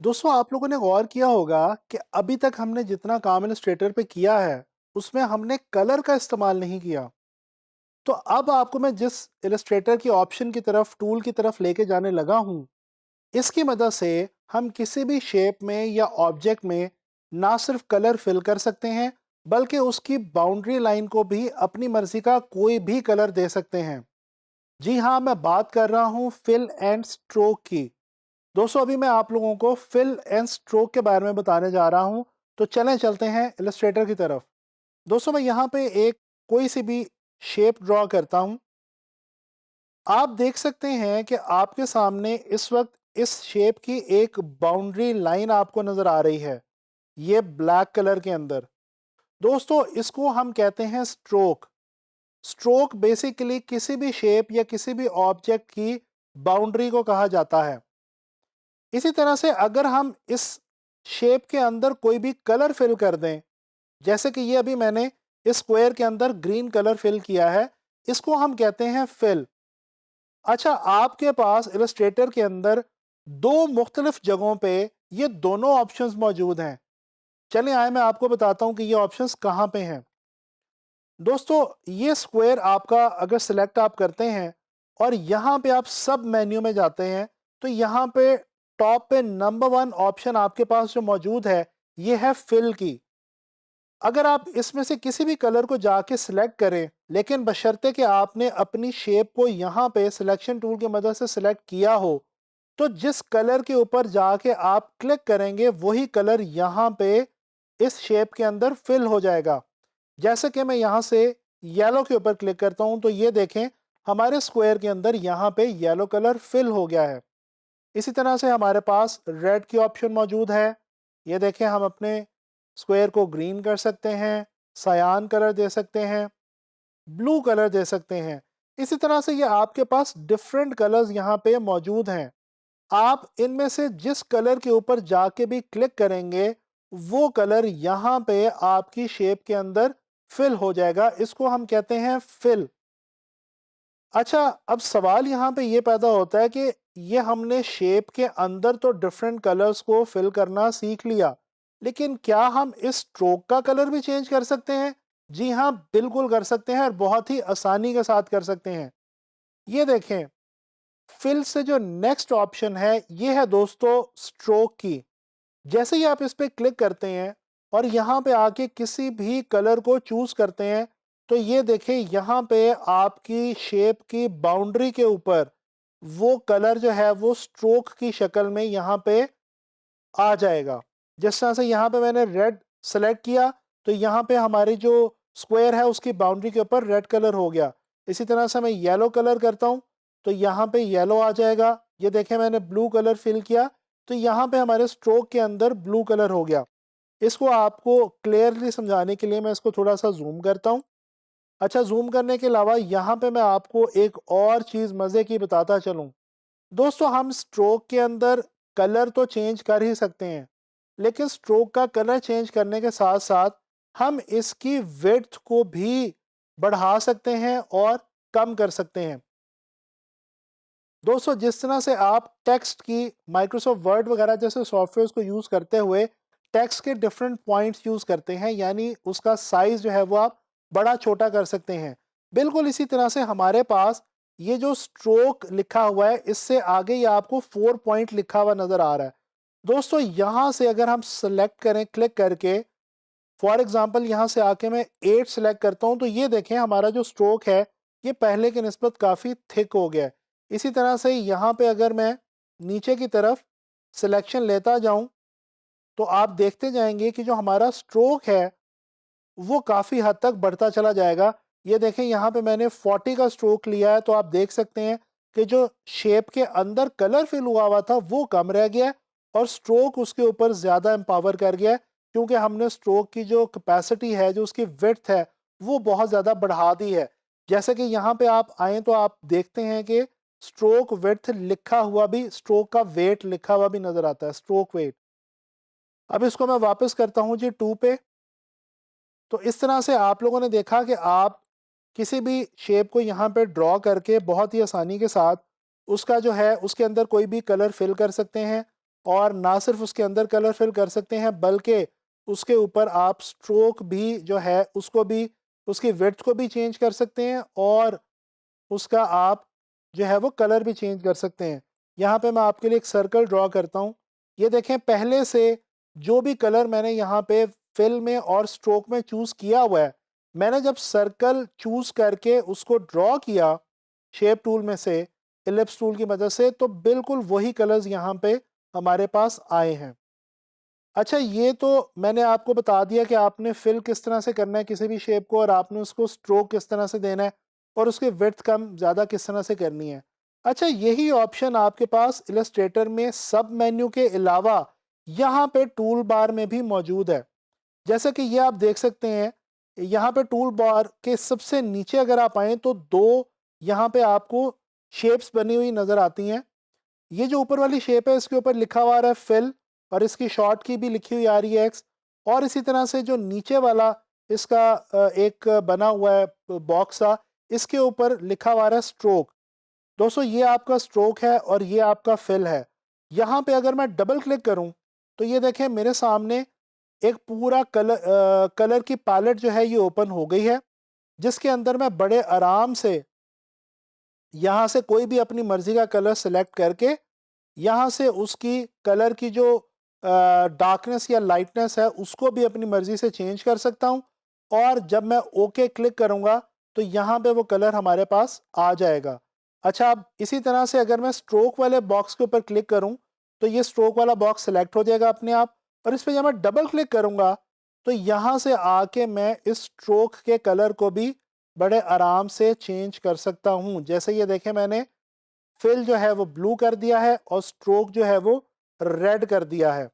दोस्तों आप लोगों ने गौर किया होगा कि अभी तक हमने जितना काम इलस्ट्रेटर पे किया है उसमें हमने कलर का इस्तेमाल नहीं किया। तो अब आपको मैं जिस इलस्ट्रेटर की ऑप्शन की तरफ टूल की तरफ लेके जाने लगा हूं, इसकी मदद से हम किसी भी शेप में या ऑब्जेक्ट में ना सिर्फ कलर फिल कर सकते हैं बल्कि उसकी बाउंड्री लाइन को भी अपनी मर्जी का कोई भी कलर दे सकते हैं। जी हाँ, मैं बात कर रहा हूँ फिल एंड स्ट्रोक की। दोस्तों अभी मैं आप लोगों को फिल एंड स्ट्रोक के बारे में बताने जा रहा हूं। तो चलें चलते हैं इलस्ट्रेटर की तरफ। दोस्तों मैं यहां पे एक कोई सी भी शेप ड्रॉ करता हूं। आप देख सकते हैं कि आपके सामने इस वक्त इस शेप की एक बाउंड्री लाइन आपको नजर आ रही है, ये ब्लैक कलर के अंदर। दोस्तों इसको हम कहते हैं स्ट्रोक। स्ट्रोक बेसिकली किसी भी शेप या किसी भी ऑब्जेक्ट की बाउंड्री को कहा जाता है। इसी तरह से अगर हम इस शेप के अंदर कोई भी कलर फिल कर दें, जैसे कि ये अभी मैंने इस स्क्वायर के अंदर ग्रीन कलर फिल किया है, इसको हम कहते हैं फिल। अच्छा, आपके पास इलस्ट्रेटर के अंदर दो मुख्तलिफ जगहों पे ये दोनों ऑप्शंस मौजूद हैं। चलिए आए मैं आपको बताता हूं कि ये ऑप्शंस कहां पे हैं। दोस्तों ये स्क्वायर आपका अगर सिलेक्ट आप करते हैं और यहाँ पे आप सब मेन्यू में जाते हैं, तो यहाँ पे टॉप पे नंबर 1 ऑप्शन आपके पास जो मौजूद है ये है फिल की। अगर आप इसमें से किसी भी कलर को जाके सिलेक्ट करें, लेकिन बशर्ते कि आपने अपनी शेप को यहाँ पे सिलेक्शन टूल की मदद से सिलेक्ट किया हो, तो जिस कलर के ऊपर जाके आप क्लिक करेंगे वही कलर यहाँ पे इस शेप के अंदर फिल हो जाएगा। जैसे कि मैं यहाँ से येलो के ऊपर क्लिक करता हूँ तो ये देखें हमारे स्क्वायर के अंदर यहाँ पे येलो कलर फिल हो गया है। इसी तरह से हमारे पास रेड की ऑप्शन मौजूद है। ये देखें हम अपने स्क्वायर को ग्रीन कर सकते हैं, सायान कलर दे सकते हैं, ब्लू कलर दे सकते हैं। इसी तरह से ये आपके पास डिफरेंट कलर्स यहाँ पे मौजूद हैं। आप इनमें से जिस कलर के ऊपर जाके भी क्लिक करेंगे वो कलर यहाँ पे आपकी शेप के अंदर फिल हो जाएगा। इसको हम कहते हैं फिल। अच्छा, अब सवाल यहाँ पे ये पैदा होता है कि ये हमने शेप के अंदर तो डिफरेंट कलर्स को फिल करना सीख लिया, लेकिन क्या हम इस स्ट्रोक का कलर भी चेंज कर सकते हैं? जी हाँ, बिल्कुल कर सकते हैं और बहुत ही आसानी के साथ कर सकते हैं। ये देखें, फिल से जो नेक्स्ट ऑप्शन है ये है दोस्तों स्ट्रोक की। जैसे ही आप इस पे क्लिक करते हैं और यहाँ पे आके किसी भी कलर को चूज करते हैं, तो ये देखें यहाँ पे आपकी शेप की बाउंड्री के ऊपर वो कलर जो है वो स्ट्रोक की शक्ल में यहाँ पे आ जाएगा। जिस तरह से यहाँ पे मैंने रेड सेलेक्ट किया तो यहाँ पे हमारी जो स्क्वायर है उसकी बाउंड्री के ऊपर रेड कलर हो गया। इसी तरह से मैं येलो कलर करता हूँ तो यहाँ पे येलो आ जाएगा। ये देखें मैंने ब्लू कलर फिल किया तो यहाँ पे हमारे स्ट्रोक के अंदर ब्लू कलर हो गया। इसको आपको क्लियरली समझाने के लिए मैं इसको थोड़ा सा जूम करता हूँ। अच्छा, जूम करने के अलावा यहाँ पे मैं आपको एक और चीज़ मज़े की बताता चलूँ। दोस्तों हम स्ट्रोक के अंदर कलर तो चेंज कर ही सकते हैं, लेकिन स्ट्रोक का कलर चेंज करने के साथ साथ हम इसकी विड्थ को भी बढ़ा सकते हैं और कम कर सकते हैं। दोस्तों जिस तरह से आप टेक्स्ट की माइक्रोसॉफ्ट वर्ड वगैरह जैसे सॉफ्टवेयर को यूज़ करते हुए टेक्स्ट के डिफरेंट पॉइंट्स यूज़ करते हैं, यानी उसका साइज जो है वो आप बड़ा छोटा कर सकते हैं, बिल्कुल इसी तरह से हमारे पास ये जो स्ट्रोक लिखा हुआ है इससे आगे ही आपको 4 पॉइंट लिखा हुआ नज़र आ रहा है। दोस्तों यहाँ से अगर हम सेलेक्ट करें क्लिक करके, फॉर एग्जांपल यहाँ से आके मैं 8 सेलेक्ट करता हूँ तो ये देखें हमारा जो स्ट्रोक है ये पहले की निस्बत काफ़ी थिक हो गया है। इसी तरह से यहाँ पे अगर मैं नीचे की तरफ सिलेक्शन लेता जाऊं तो आप देखते जाएंगे कि जो हमारा स्ट्रोक है वो काफ़ी हद तक बढ़ता चला जाएगा। ये देखें यहाँ पे मैंने 40 का स्ट्रोक लिया है तो आप देख सकते हैं कि जो शेप के अंदर कलर फिल हुआ था वो कम रह गया है और स्ट्रोक उसके ऊपर ज़्यादा एम्पावर कर गया है, क्योंकि हमने स्ट्रोक की जो कैपेसिटी है, जो उसकी विड्थ है, वो बहुत ज़्यादा बढ़ा दी है। जैसे कि यहाँ पे आप आएँ तो आप देखते हैं कि स्ट्रोक विड्थ लिखा हुआ भी, स्ट्रोक का वेट लिखा हुआ भी नज़र आता है, स्ट्रोक वेट। अब इसको मैं वापस करता हूँ जी 2 पे। तो इस तरह से आप लोगों ने देखा कि आप किसी भी शेप को यहाँ पे ड्रॉ करके बहुत ही आसानी के साथ उसका जो है उसके अंदर कोई भी कलर फिल कर सकते हैं और ना सिर्फ उसके अंदर कलर फिल कर सकते हैं बल्कि उसके ऊपर आप स्ट्रोक भी जो है उसको भी, उसकी विड्थ को भी चेंज कर सकते हैं और उसका आप जो है वो कलर भी चेंज कर सकते हैं। यहाँ पे मैं आपके लिए एक सर्कल ड्रॉ करता हूँ। ये देखें, पहले से जो भी कलर मैंने यहाँ पे फिल में और स्ट्रोक में चूज़ किया हुआ है, मैंने जब सर्कल चूज़ करके उसको ड्रॉ किया शेप टूल में से, इलिप्स टूल की मदद से, तो बिल्कुल वही कलर्स यहाँ पे हमारे पास आए हैं। अच्छा, ये तो मैंने आपको बता दिया कि आपने फिल किस तरह से करना है किसी भी शेप को और आपने उसको स्ट्रोक किस तरह से देना है और उसकी विड्थ कम ज़्यादा किस तरह से करनी है। अच्छा, यही ऑप्शन आपके पास इलस्ट्रेटर में सब मेन्यू के अलावा यहाँ पे टूल बार में भी मौजूद है। जैसा कि ये आप देख सकते हैं, यहाँ पे टूल बार के सबसे नीचे अगर आप आएँ तो 2 यहाँ पे आपको शेप्स बनी हुई नज़र आती हैं। ये जो ऊपर वाली शेप है इसके ऊपर लिखा हुआ आ रहा है फिल और इसकी शॉर्ट की भी लिखी हुई आ रही है एक्स, और इसी तरह से जो नीचे वाला इसका एक बना हुआ है बॉक्स सा, इसके ऊपर लिखा हुआ आ रहा है स्ट्रोक। दोस्तों, ये आपका स्ट्रोक है और ये आपका फिल है। यहाँ पे अगर मैं डबल क्लिक करूँ तो ये देखें मेरे सामने एक पूरा कलर की पैलेट जो है ये ओपन हो गई है, जिसके अंदर मैं बड़े आराम से यहाँ से कोई भी अपनी मर्जी का कलर सेलेक्ट करके यहाँ से उसकी कलर की जो डार्कनेस या लाइटनेस है उसको भी अपनी मर्जी से चेंज कर सकता हूँ, और जब मैं ओके क्लिक करूँगा तो यहाँ पे वो कलर हमारे पास आ जाएगा। अच्छा, अब इसी तरह से अगर मैं स्ट्रोक वाले बॉक्स के ऊपर क्लिक करूँ तो ये स्ट्रोक वाला बॉक्स सेलेक्ट हो जाएगा अपने आप, और इस पर जब मैं डबल क्लिक करूँगा तो यहाँ से आके मैं इस स्ट्रोक के कलर को भी बड़े आराम से चेंज कर सकता हूँ। जैसे ये देखें, मैंने फिल जो है वो ब्लू कर दिया है और स्ट्रोक जो है वो रेड कर दिया है।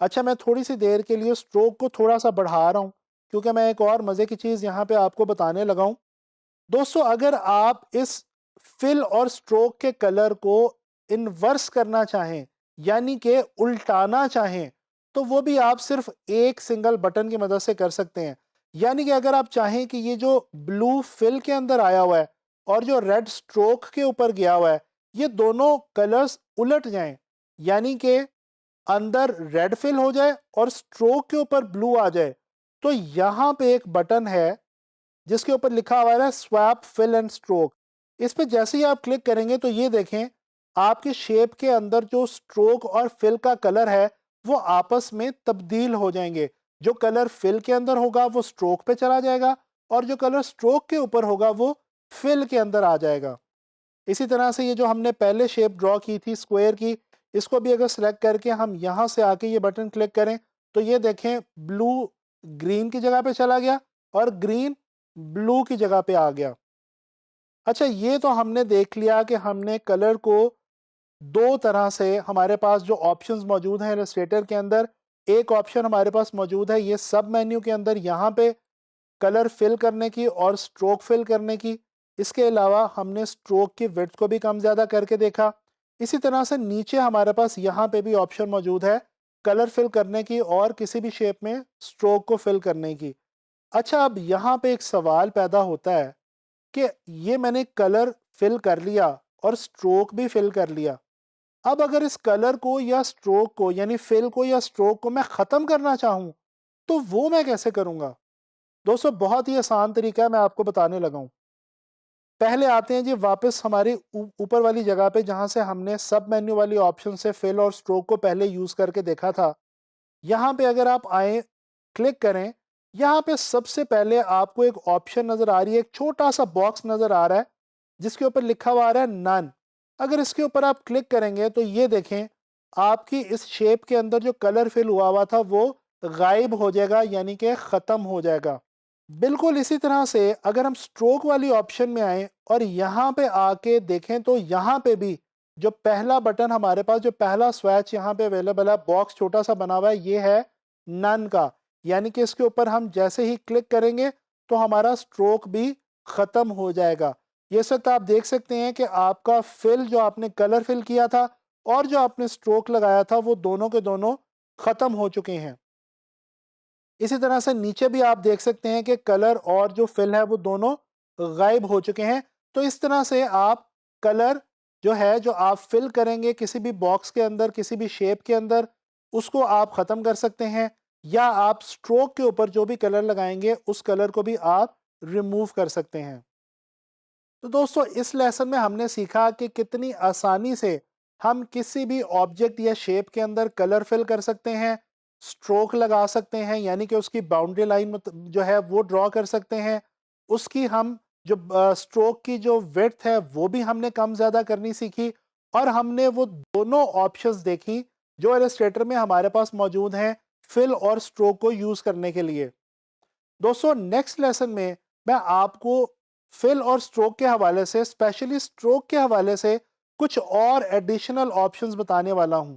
अच्छा, मैं थोड़ी सी देर के लिए स्ट्रोक को थोड़ा सा बढ़ा रहा हूँ क्योंकि मैं एक और मज़े की चीज़ यहाँ पे आपको बताने लगा हूँ। दोस्तों, अगर आप इस फिल और स्ट्रोक के कलर को इन्वर्स करना चाहें, यानी कि उल्टाना चाहें, तो वो भी आप सिर्फ एक सिंगल बटन की मदद से कर सकते हैं। यानी कि अगर आप चाहें कि ये जो ब्लू फिल के अंदर आया हुआ है और जो रेड स्ट्रोक के ऊपर गया हुआ है, ये दोनों कलर्स उलट जाएं, यानी कि अंदर रेड फिल हो जाए और स्ट्रोक के ऊपर ब्लू आ जाए, तो यहाँ पे एक बटन है जिसके ऊपर लिखा हुआ है स्वैप फिल एंड स्ट्रोक। इस पे जैसे ही आप क्लिक करेंगे तो ये देखें, आपके शेप के अंदर जो स्ट्रोक और फिल का कलर है वो आपस में तब्दील हो जाएंगे। जो कलर फिल के अंदर होगा वो स्ट्रोक पे चला जाएगा और जो कलर स्ट्रोक के ऊपर होगा वो फिल के अंदर आ जाएगा। इसी तरह से ये जो हमने पहले शेप ड्रॉ की थी स्क्वायर की, इसको भी अगर सेलेक्ट करके हम यहाँ से आके ये बटन क्लिक करें तो ये देखें ब्लू ग्रीन की जगह पे चला गया और ग्रीन ब्लू की जगह पे आ गया। अच्छा, ये तो हमने देख लिया कि हमने कलर को दो तरह से, हमारे पास जो ऑप्शंस मौजूद हैं इलस्ट्रेटर के अंदर, एक ऑप्शन हमारे पास मौजूद है ये सब मेन्यू के अंदर यहाँ पे कलर फिल करने की और स्ट्रोक फिल करने की। इसके अलावा हमने स्ट्रोक की विड्थ को भी कम ज़्यादा करके देखा। इसी तरह से नीचे हमारे पास यहाँ पे भी ऑप्शन मौजूद है कलर फिल करने की और किसी भी शेप में स्ट्रोक को फिल करने की। अच्छा, अब यहाँ पे एक सवाल पैदा होता है कि ये मैंने कलर फिल कर लिया और स्ट्रोक भी फिल कर लिया, अब अगर इस कलर को या स्ट्रोक को, यानी फिल को या स्ट्रोक को मैं ख़त्म करना चाहूँ तो वो मैं कैसे करूँगा? दोस्तों, बहुत ही आसान तरीका है, मैं आपको बताने लगा हूँ। पहले आते हैं जी वापस हमारी ऊपर वाली जगह पे जहाँ से हमने सब मेन्यू वाली ऑप्शन से फिल और स्ट्रोक को पहले यूज़ करके देखा था। यहाँ पे अगर आप आएँ, क्लिक करें, यहाँ पे सबसे पहले आपको एक ऑप्शन नज़र आ रही है, एक छोटा-सा बॉक्स नज़र आ रहा है, जिसके ऊपर लिखा हुआ आ रहा है नन। अगर इसके ऊपर आप क्लिक करेंगे तो ये देखें, आपकी इस शेप के अंदर जो कलर फिल हुआ हुआ था वो गायब हो जाएगा, यानी कि ख़त्म हो जाएगा। बिल्कुल इसी तरह से अगर हम स्ट्रोक वाली ऑप्शन में आएँ और यहाँ पे आके देखें तो यहाँ पे भी जो पहला बटन हमारे पास, जो पहला स्विच यहाँ पे अवेलेबल है, बॉक्स छोटा सा बना हुआ है, ये है नन का। यानी कि इसके ऊपर हम जैसे ही क्लिक करेंगे तो हमारा स्ट्रोक भी ख़त्म हो जाएगा। ये सब आप देख सकते हैं कि आपका फिल, जो आपने कलर फिल किया था और जो आपने स्ट्रोक लगाया था, वो दोनों के दोनों ख़त्म हो चुके हैं। इसी तरह से नीचे भी आप देख सकते हैं कि कलर और जो फिल है वो दोनों गायब हो चुके हैं। तो इस तरह से आप कलर जो है जो आप फिल करेंगे किसी भी बॉक्स के अंदर, किसी भी शेप के अंदर, उसको आप ख़त्म कर सकते हैं, या आप स्ट्रोक के ऊपर जो भी कलर लगाएंगे उस कलर को भी आप रिमूव कर सकते हैं। तो दोस्तों इस लेसन में हमने सीखा कि कितनी आसानी से हम किसी भी ऑब्जेक्ट या शेप के अंदर कलर फिल कर सकते हैं, स्ट्रोक लगा सकते हैं यानी कि उसकी बाउंड्री लाइन जो है वो ड्रॉ कर सकते हैं, उसकी हम जो स्ट्रोक की जो विड्थ है वो भी हमने कम ज़्यादा करनी सीखी, और हमने वो दोनों ऑप्शंस देखी जो इलस्ट्रेटर में हमारे पास मौजूद हैं फिल और स्ट्रोक को यूज़ करने के लिए। दोस्तों नेक्स्ट लेसन में मैं आपको फिल और स्ट्रोक के हवाले से, स्पेशली स्ट्रोक के हवाले से, कुछ और एडिशनल ऑप्शंस बताने वाला हूं।